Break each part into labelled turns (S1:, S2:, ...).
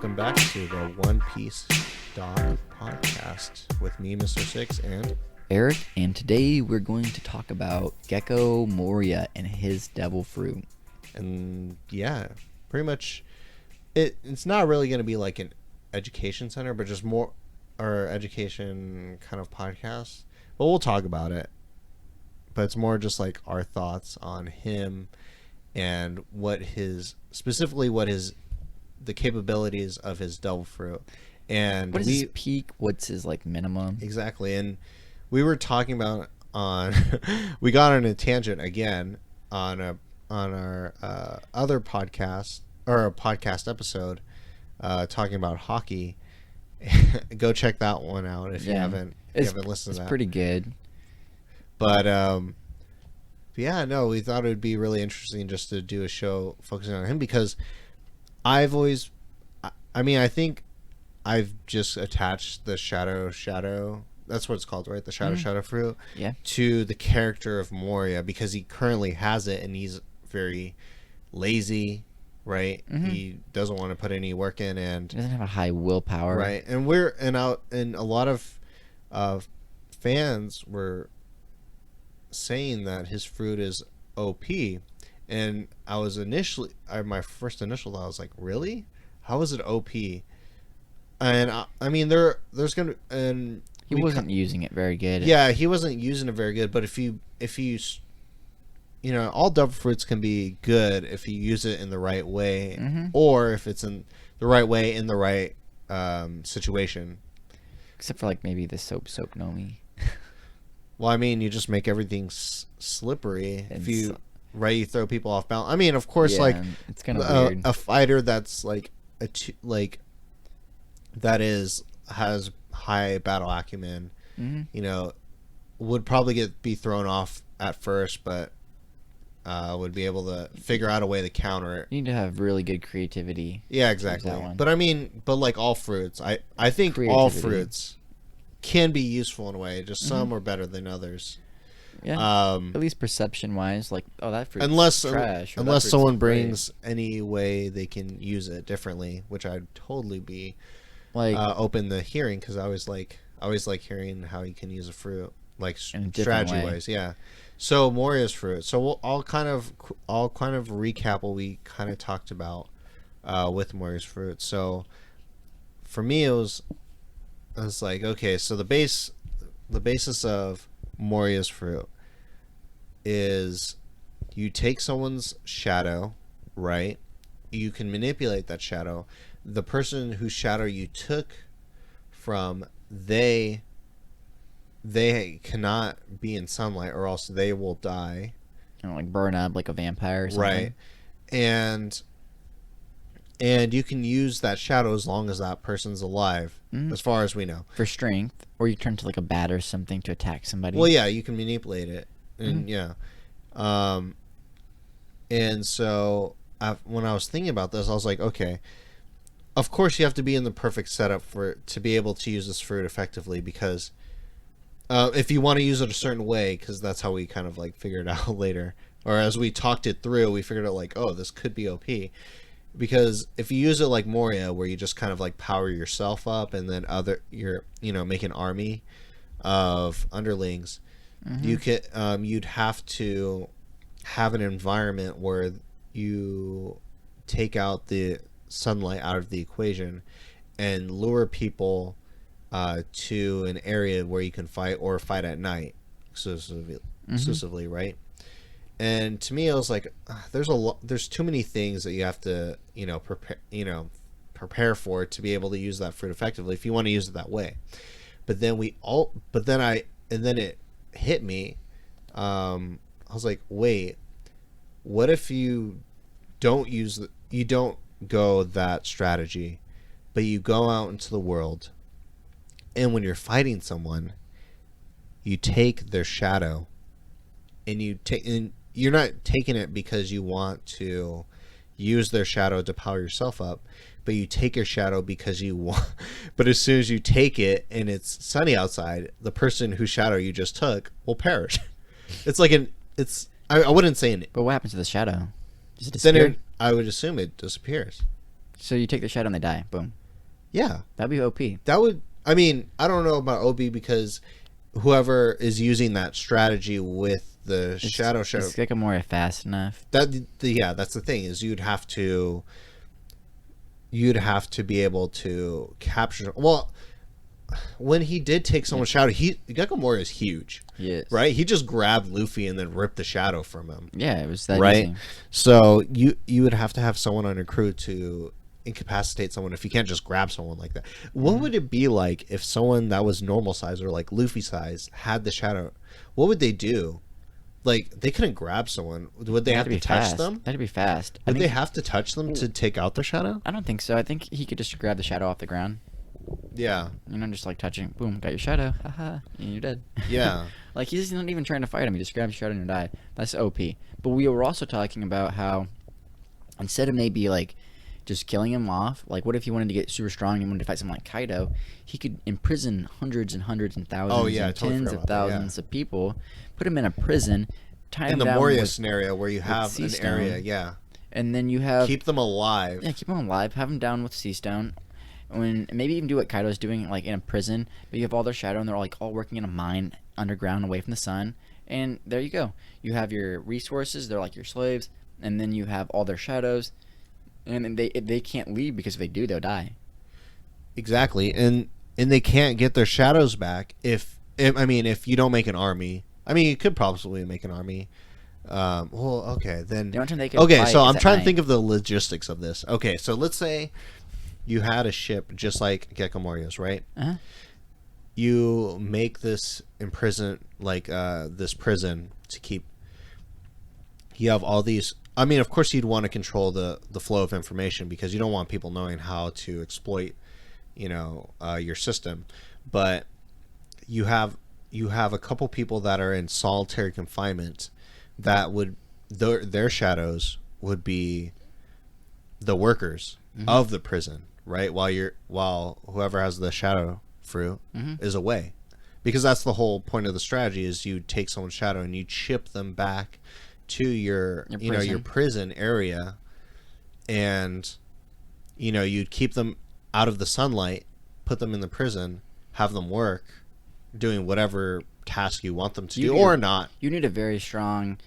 S1: welcome back to the One Piece Dog Podcast with me, Mr. Six, and
S2: Erik, and today we're going to talk about Gecko Moria and his devil fruit.
S1: And yeah, pretty much it's not really going to be like an education center, but just more or education kind of podcast. But we'll talk about it. But it's more just like our thoughts on him and the capabilities of his devil fruit. And
S2: what is his peak? What's his like minimum?
S1: Exactly. And we were talking about we got on a tangent again on our other podcast or a podcast episode talking about hockey. Go check that one out if you haven't listened to that.
S2: It's pretty good.
S1: But yeah, no, we thought it would be really interesting just to do a show focusing on him because I think I've just attached the shadow. That's what it's called, right? The shadow fruit.
S2: Yeah. To
S1: the character of Moria because he currently has it and he's very lazy, right? Mm-hmm. He doesn't want to put any work in and
S2: he doesn't have a high willpower,
S1: right? And a lot of fans were saying that his fruit is OP, and I was my first initial thought was like, really? How is it OP? And I mean, there's gonna and
S2: he wasn't using it very good.
S1: Yeah, he wasn't using it very good. But if you all devil fruits can be good if you use it in the right way, mm-hmm. or if it's in the right way in the right situation.
S2: Except for like maybe the soap nomi.
S1: Well, I mean, you just make everything slippery if you throw people off balance. I mean, of course, like
S2: it's kind of weird.
S1: A fighter that's has high battle acumen, mm-hmm. Would probably be thrown off at first, but would be able to figure out a way to counter it.
S2: You need to have really good creativity.
S1: Yeah, exactly. But I mean, like all fruits, I think all fruits can be useful in a way. Just some are better than others.
S2: Yeah. At least perception wise, like that fruit
S1: unless
S2: trash.
S1: Unless someone brings any way they can use it differently, which I'd totally be like open to hearing because I always like hearing how you can use a fruit like strategy wise. Yeah. So Moria's fruit. So I'll kind of recap what we kind of talked about with Moria's fruit. So for me, I was like, okay, so the basis of Moria's fruit is you take someone's shadow, right? You can manipulate that shadow. The person whose shadow you took from, they cannot be in sunlight or else they will die.
S2: Like burn up like a vampire or something.
S1: Right. And you can use that shadow as long as that person's alive, as far as we know.
S2: For strength, or you turn to like a bat or something to attack somebody.
S1: Well, yeah, you can manipulate it, and and so when I was thinking about this, I was like, okay, of course you have to be in the perfect setup to be able to use this fruit effectively, because if you want to use it a certain way, because that's how we kind of like figured it out later, or as we talked it through, we figured out like, oh, this could be OP. Because if you use it like Moria, where you just kind of like power yourself up and then make an army of underlings, you could you'd have to have an environment where you take out the sunlight out of the equation and lure people to an area where you can fight or fight at night exclusively, right? And to me, I was like, there's too many things that you have to, prepare for to be able to use that fruit effectively if you want to use it that way. But then it hit me. I was like, wait, what if you don't go that strategy, but you go out into the world, and when you're fighting someone, you take their shadow, and you're not taking it because you want to use their shadow to power yourself up, but you take your shadow because you want. But as soon as you take it and it's sunny outside, the person whose shadow you just took will perish. It's like I wouldn't say
S2: But what happens to the shadow? Does it disappear?
S1: I would assume it disappears.
S2: So you take the shadow and they die. Boom.
S1: Yeah.
S2: That'd be OP.
S1: That would, I mean, I don't know about OB because whoever is using that strategy with the shadow
S2: Is Gecko Moria fast enough?
S1: yeah, that's the thing is you'd have to be able to capture. Well, when he did take someone's shadow, Gecko Moria is huge.
S2: He is.
S1: Right? He just grabbed Luffy and then ripped the shadow from him.
S2: Yeah, it was that
S1: right?
S2: easy.
S1: So you would have to have someone on your crew to incapacitate someone if you can't just grab someone like that. What would it be like if someone that was normal size or like Luffy size had the shadow? What would they do? Like, they couldn't grab someone. Would they have to touch them?
S2: That'd be fast.
S1: Would they have to touch them to take out their shadow?
S2: I don't think so. I think he could just grab the shadow off the ground.
S1: Yeah.
S2: You know, just like touching. Boom, got your shadow. Haha. And you're dead.
S1: Yeah.
S2: Like, he's not even trying to fight him. He just grabs your shadow and you die. That's OP. But we were also talking about how instead of maybe, like, just killing him off, like, what if he wanted to get super strong and he wanted to fight someone like Kaido? He could imprison hundreds and hundreds and thousands and tens of thousands of people, put him in a prison, tie him down.
S1: In the Moria scenario where you have an area, yeah.
S2: And then you have...
S1: Keep them alive.
S2: Yeah, keep them alive. Have them down with Sea Stone. When maybe even do what Kaido's doing, like in a prison, but you have all their shadow and they're like all working in a mine underground away from the sun, and there you go. You have your resources, they're like your slaves, and then you have all their shadows, and they can't leave because if they do, they'll die.
S1: Exactly, and they can't get their shadows back if you don't make an army. I mean, you could probably make an army. Well, okay, then.
S2: The only time they can
S1: okay,
S2: fight
S1: so
S2: is
S1: I'm
S2: at
S1: trying to
S2: night.
S1: think of the logistics of this. Okay, so let's say you had a ship just like Gecko Moria's, right?
S2: Uh-huh.
S1: You make this this prison to keep. You have all these. I mean, of course, you'd want to control the flow of information because you don't want people knowing how to exploit, your system. But you have a couple people that are in solitary confinement that would their shadows would be the workers of the prison, right? While whoever has the shadow fruit is away, because that's the whole point of the strategy is you take someone's shadow and you chip them back to your prison area, and you'd keep them out of the sunlight, put them in the prison, have them work doing whatever task you want them to do or not.
S2: You need a very strong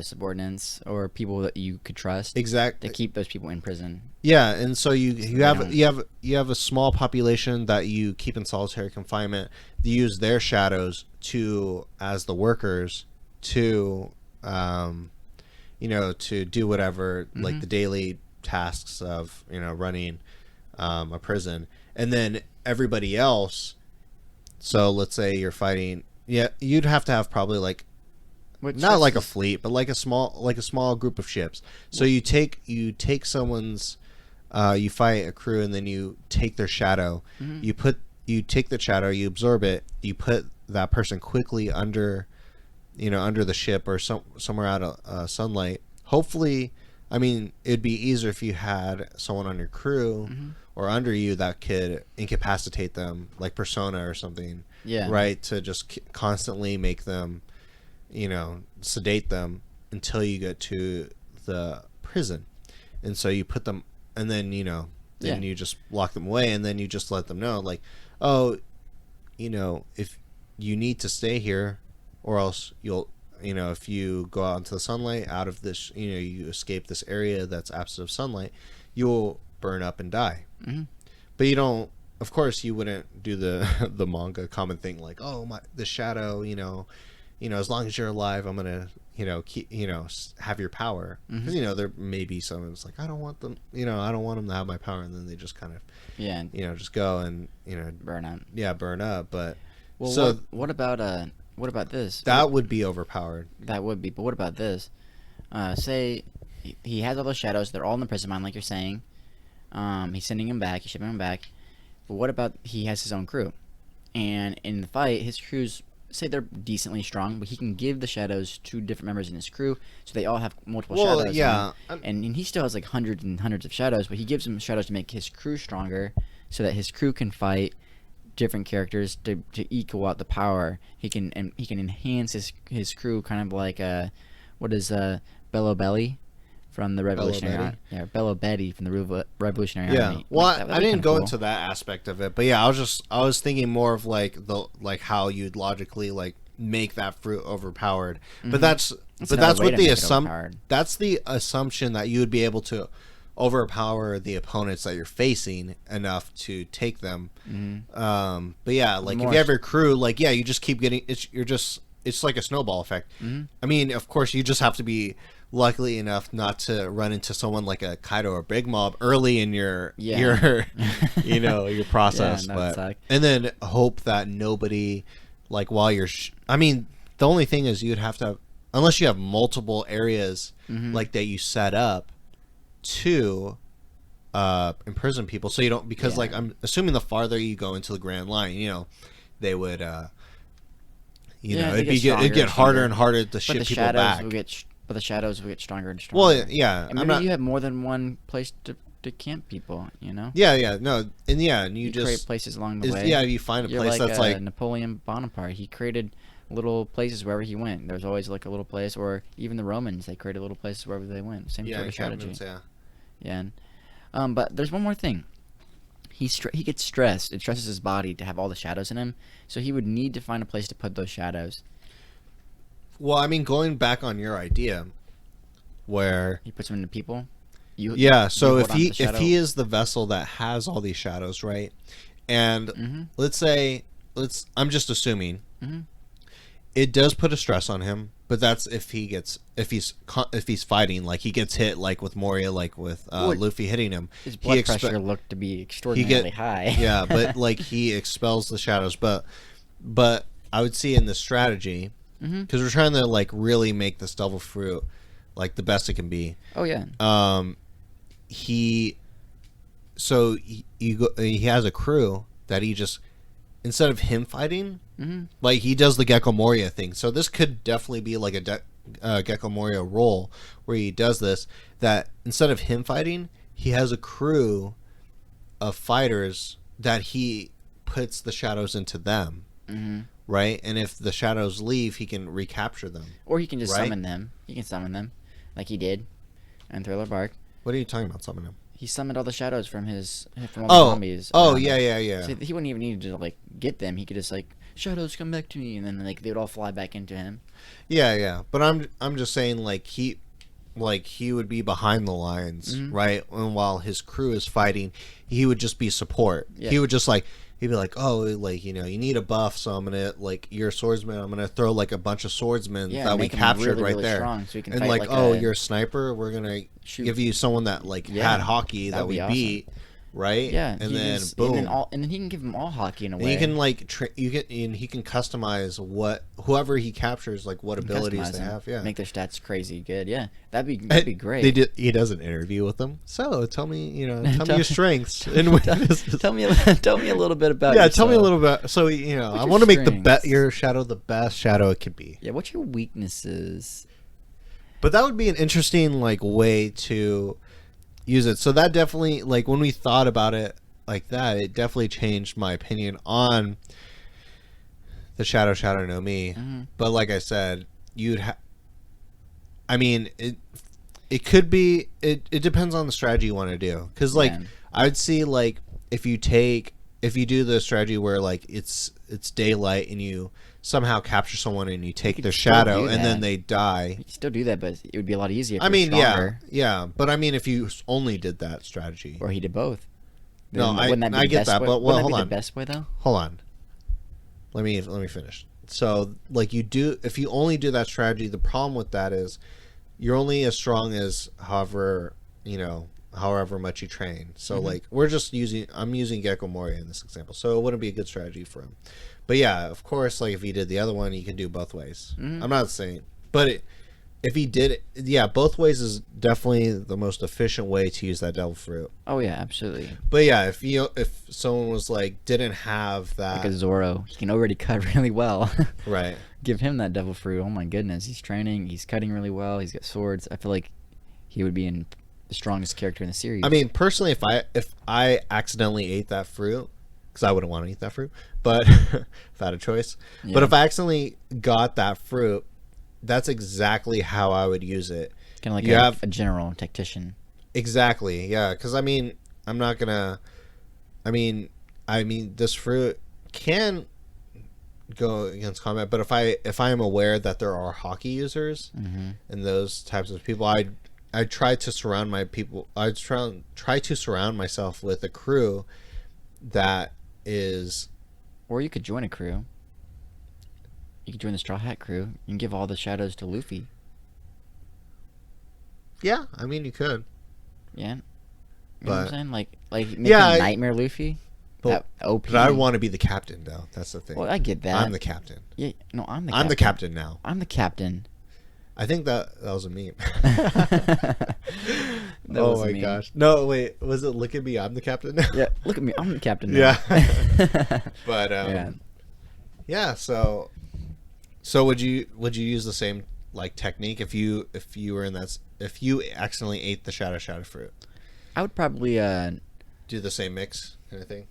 S2: subordinates or people that you could trust.
S1: Exactly.
S2: To keep those people in prison.
S1: Yeah, and so you have a small population that you keep in solitary confinement. You use their shadows as the workers to to do whatever, like the daily tasks of running a prison, and then everybody else. So let's say you're fighting. Yeah, you'd have to have probably like not like a fleet, but like a small group of ships. So you take someone's. You fight a crew and then you take their shadow. You take the shadow, you absorb it, you put that person quickly under the ship or somewhere out of sunlight. Hopefully, I mean, it'd be easier if you had someone on your crew or under you that could incapacitate them, like Persona or something.
S2: Yeah.
S1: Right, to just constantly make them, sedate them until you get to the prison, and so you put them. And then, you just lock them away, and then you just let them know, like, oh, if you need to stay here, or else you'll, if you go out into the sunlight, out of this, you escape this area that's absent of sunlight, you'll burn up and die. But you don't, of course, you wouldn't do the the manga common thing like, oh, the shadow, as long as you're alive, I'm gonna keep have your power, because there may be someone that's like, I don't want them, I don't want them to have my power, and then they just kind of just go and
S2: burn out.
S1: Burn up. But
S2: well,
S1: so
S2: what about this?
S1: That would be overpowered.
S2: That would be. But what about this? Say he has all those shadows, they're all in the prison mine, like you're saying. He's sending him back, he's shipping him back. But what about he has his own crew, and in the fight his crew's, say they're decently strong, but he can give the shadows to different members in his crew, so they all have multiple shadows.
S1: Yeah,
S2: and he still has like hundreds and hundreds of shadows, but he gives them shadows to make his crew stronger, so that his crew can fight different characters to equal out the power. He can enhance his crew, kind of like what is Bello Belly from the Revolutionary Army. Yeah, Bello Betty from the Revolutionary
S1: Yeah.
S2: Army.
S1: Well,
S2: That'd
S1: I
S2: be
S1: didn't
S2: kinda
S1: go
S2: cool.
S1: into that aspect of it, but yeah, I was thinking more of like how you'd logically like make that fruit overpowered. But that's
S2: another way
S1: what
S2: to
S1: the
S2: make it overpowered.
S1: that's the assumption that you would be able to overpower the opponents that you're facing enough to take them. But yeah, like if you have your crew, like yeah, you just keep getting it's like a snowball effect. I mean, of course, you just have to be lucky enough not to run into someone like a Kaido or Big Mob early in your your your process,
S2: Yeah, that would suck.
S1: and then hope that nobody like while you're I mean, the only thing is you'd have to have, unless you have multiple areas like that you set up to imprison people, so you don't, because like I'm assuming the farther you go into the Grand Line, they would it'd get harder and harder to ship people back.
S2: But the shadows will get stronger and stronger.
S1: Well, yeah,
S2: and maybe you have more than one place to camp people.
S1: Yeah, no, and you just
S2: create places along the way.
S1: Yeah, you find a place that's like
S2: Napoleon Bonaparte. He created little places wherever he went. There's always like a little place, or even the Romans, they created little places wherever they went. Same sort of strategy. Yeah. But there's one more thing. He gets stressed. It stresses his body to have all the shadows in him, so he would need to find a place to put those shadows.
S1: Well, I mean, going back on your idea, where
S2: he puts them into people.
S1: So if he is the vessel that has all these shadows, right? And I'm just assuming it does put a stress on him, but that's if he's fighting, like he gets hit, like with Moria, like with Luffy hitting him.
S2: His blood pressure looked to be extraordinarily high.
S1: Yeah, but like he expels the shadows, but I would see in this strategy, because we're trying to like really make this devil fruit like the best it can be.
S2: Oh yeah.
S1: He has a crew that he just, instead of him fighting, like he does the Gecko Moria thing. So this could definitely be like a Gecko Moria role where he does this, that instead of him fighting, he has a crew of fighters that he puts the shadows into them. Right? And if the shadows leave, he can recapture them.
S2: Or he can just summon them. He can summon them, like he did in Thriller Bark.
S1: What are you talking about, summoning them?
S2: He summoned all the shadows from all the zombies.
S1: Yeah.
S2: So he wouldn't even need to like get them. He could just like, shadows come back to me, and then like they would all fly back into him.
S1: Yeah. But I'm just saying, like he would be behind the lines, right? And while his crew is fighting, he would just be support. Yeah. He would just like, he'd be like, oh, like, you need a buff, so I'm gonna, like, you're a swordsman, I'm gonna throw like a bunch of swordsmen that we captured really there, strong, so and like you're a sniper, we're gonna give you someone that like had hockey that we beat, right?
S2: Yeah,
S1: and then boom,
S2: and then he can give them all hockey in a way.
S1: And you can like he can customize whoever he captures, like what abilities they have. Yeah,
S2: make their stats crazy good. Yeah, that'd be great.
S1: He does an interview with them. So tell me, tell me your strengths and
S2: tell me a little bit about.
S1: Yeah, tell me a little bit. So I want to make your shadow the best shadow it could be.
S2: Yeah, what's your weaknesses?
S1: But that would be an interesting like way to use it. So that definitely, like, when we thought about it like that, it definitely changed my opinion on the Shadow no Mi. But like I said, I mean, it could be, it depends on the strategy you want to do, because like I would see, like, if you do the strategy where like it's daylight and you somehow capture someone and you take their shadow and then they die.
S2: You can still do that, but it would be a lot easier.
S1: I mean, yeah. But I mean, if you only did that strategy,
S2: or he did both.
S1: No, I get that. But hold on.
S2: The best way though.
S1: Hold on. Let me finish. So, like, if you only do that strategy, the problem with that is you're only as strong as however much you train. So like I'm using Gecko Moria in this example, so it wouldn't be a good strategy for him. But yeah, of course, like if he did the other one, he can do both ways. I'm not saying, but if he did it, both ways is definitely the most efficient way to use that devil fruit.
S2: Oh yeah, absolutely.
S1: But yeah, if someone was like didn't have that,
S2: like a Zoro, he can already cut really well.
S1: Right.
S2: Give him that devil fruit. Oh my goodness, he's training. He's cutting really well. He's got swords. I feel like he would be the strongest character in the series.
S1: I mean, personally, if I accidentally ate that fruit, because I wouldn't want to eat that fruit, but if I had a choice. But if I accidentally got that fruit, that's exactly how I would use it.
S2: Kind of like
S1: You have
S2: a general tactician.
S1: exactly, yeah. Because I mean, I'm not gonna. I mean, this fruit can go against combat, but if I am aware that there are hockey users and those types of people, I try to surround my people. I try to surround myself with a crew that is.
S2: Or you could join a crew. You could join the Straw Hat crew. You can give all the shadows to Luffy.
S1: Yeah, I mean you could.
S2: Yeah. You know what I'm saying? Like make
S1: Yeah,
S2: a Nightmare Luffy.
S1: But,
S2: that OP.
S1: but I want to be the captain, though. That's the thing.
S2: Well, I get that.
S1: I'm the captain.
S2: Yeah, no, I'm the
S1: I'm
S2: captain.
S1: the captain now.
S2: I'm the captain.
S1: I think that was a meme.
S2: That
S1: oh
S2: was a
S1: my
S2: meme.
S1: gosh. No, wait. Was it look at me? I'm the captain now?
S2: Yeah, look at me. I'm the captain now.
S1: Yeah. But
S2: Yeah.
S1: yeah, so would you use the same like technique if you were in that if you accidentally ate the shadow fruit?
S2: I would probably
S1: Do the same mix kind of thing?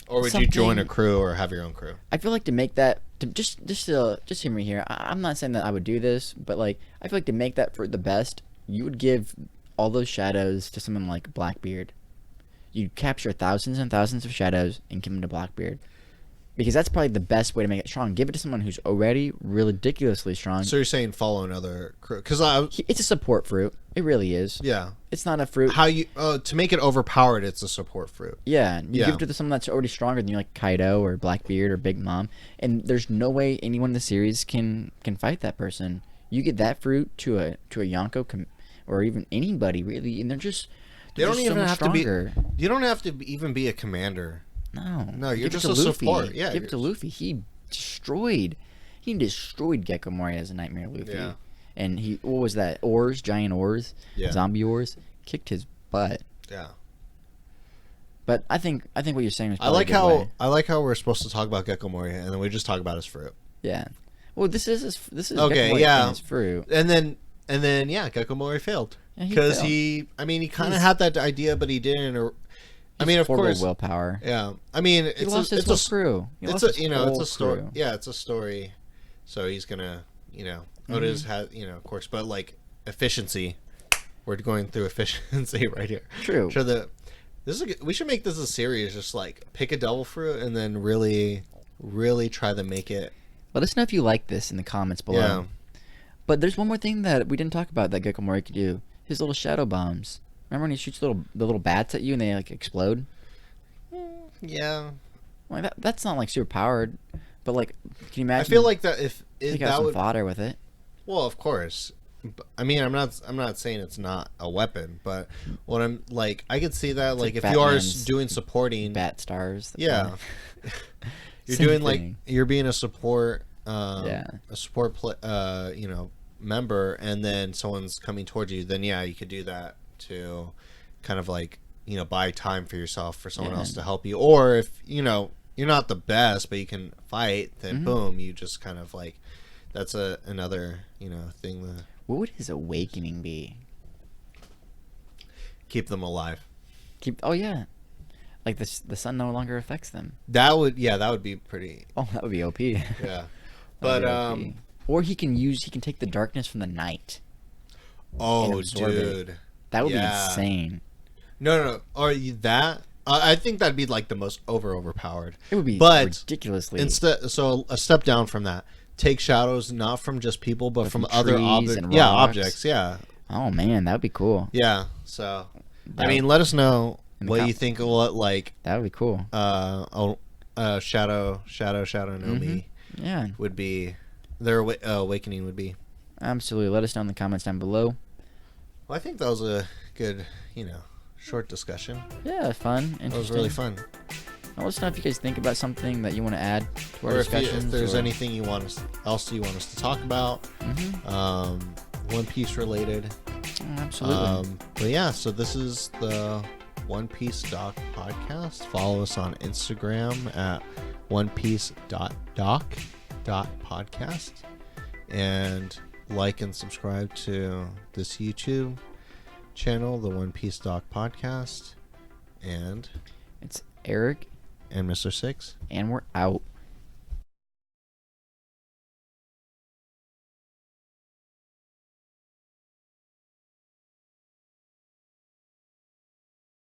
S1: Or would you
S2: something-
S1: join a crew or have your own crew?
S2: I feel like to make that to just hear me here. I'm not saying that I would do this, but like I feel like to make that fruit the best, you would give all those shadows to someone like Blackbeard. You'd capture thousands and thousands of shadows and give them to Blackbeard. Because that's probably the best way to make it strong. Give it to someone who's already ridiculously strong.
S1: So you're saying follow another crew? Because
S2: It's a support fruit. It really is.
S1: yeah.
S2: It's not a fruit.
S1: How you to make it overpowered? It's a support fruit.
S2: Yeah, you
S1: Yeah.
S2: give it to someone that's already stronger than you, like Kaido or Blackbeard or Big Mom, and there's no way anyone in the series can fight that person. You get that fruit to a Yonko or even anybody really, and they're just
S1: They don't even have
S2: stronger.
S1: to be. You don't have to even be a commander.
S2: No,
S1: you're
S2: Give it
S1: just
S2: to
S1: a
S2: Luffy.
S1: support. Yeah,
S2: give it to Luffy. He destroyed Gecko Moria as a Nightmare Luffy.
S1: Yeah.
S2: And what was that? Giant oars,
S1: Yeah.
S2: zombie oars, kicked his butt.
S1: Yeah.
S2: But I think what you're saying is
S1: I
S2: probably
S1: like
S2: a good way.
S1: I like how we're supposed to talk about Gecko Moria and then we just talk about his fruit.
S2: Yeah. Well, this is
S1: Okay,
S2: Gecko Moria
S1: yeah.
S2: and his fruit.
S1: And then yeah, Gecko Moria failed
S2: Yeah, he
S1: because
S2: failed.
S1: he kind of had that idea, but he didn't. I mean, of
S2: Horrible
S1: course,
S2: willpower.
S1: yeah. I mean,
S2: He
S1: it's
S2: lost
S1: a,
S2: his
S1: it's
S2: whole
S1: a
S2: crew. He
S1: it's
S2: lost
S1: a
S2: his
S1: it's a
S2: whole
S1: story.
S2: crew.
S1: Yeah, it's a story. So he's gonna Oda's has of course, but like efficiency. We're going through efficiency right here.
S2: True.
S1: So we should make this a series. Just like pick a devil fruit and then really try to make it.
S2: Let us know if you like this in the comments below.
S1: Yeah.
S2: But there's one more thing that we didn't talk about that Gecko Moria could do. His little shadow bombs. Remember when he shoots the little bats at you and they like explode?
S1: Yeah.
S2: Like that's not like super powered, but like, can you imagine?
S1: I feel like that if
S2: take
S1: that
S2: out some
S1: would
S2: fodder with it.
S1: well, of course. I mean, I'm not saying it's not a weapon, but what I'm like, I could see that like if you are
S2: Batman's
S1: doing supporting,
S2: Bat stars.
S1: yeah, you're
S2: Same
S1: doing like
S2: thing.
S1: you're being a support,
S2: Yeah.
S1: a support member, and then someone's coming towards you, then yeah, you could do that to kind of like buy time for yourself for someone
S2: Yeah.
S1: else to help you, or if you're not the best but you can fight, then
S2: Mhm.
S1: boom, you just kind of like that's another thing that
S2: What would his awakening be?
S1: keep them alive.
S2: Oh yeah, like the sun no longer affects them.
S1: That would be pretty.
S2: Oh, that would be OP.
S1: Yeah.
S2: That
S1: But
S2: would be OP. Or he can take the darkness from the night.
S1: oh
S2: absorb it.
S1: dude,
S2: That would
S1: Yeah.
S2: be insane.
S1: no, or that I think that'd be like the most overpowered.
S2: It would be
S1: But
S2: ridiculously.
S1: Instead, so a step down from that, take shadows not from just people but from other
S2: trees
S1: objects.
S2: and
S1: Yeah,
S2: rocks.
S1: objects. Yeah,
S2: Oh man, that would be cool.
S1: yeah. So
S2: That
S1: I mean, let us know
S2: in the
S1: what
S2: com-
S1: you think of what like
S2: That would be cool.
S1: Shadow no Mi
S2: Yeah,
S1: would be their awakening would be.
S2: absolutely. Let us know in the comments down below.
S1: Well, I think that was a good short discussion.
S2: Yeah, fun. Interesting.
S1: That was really fun.
S2: Let us know if you guys think about something that you want to add to our
S1: Or if
S2: discussions.
S1: there's
S2: or...
S1: anything you want us to talk about,
S2: Mhm.
S1: One Piece related.
S2: Absolutely.
S1: But yeah, so this is the One Piece Doc podcast. Follow us on Instagram at onepiece.doc.podcast and like and subscribe to this YouTube channel, the One Piece Doc podcast, and
S2: It's Erik,
S1: Mr. Six.
S2: and we're out.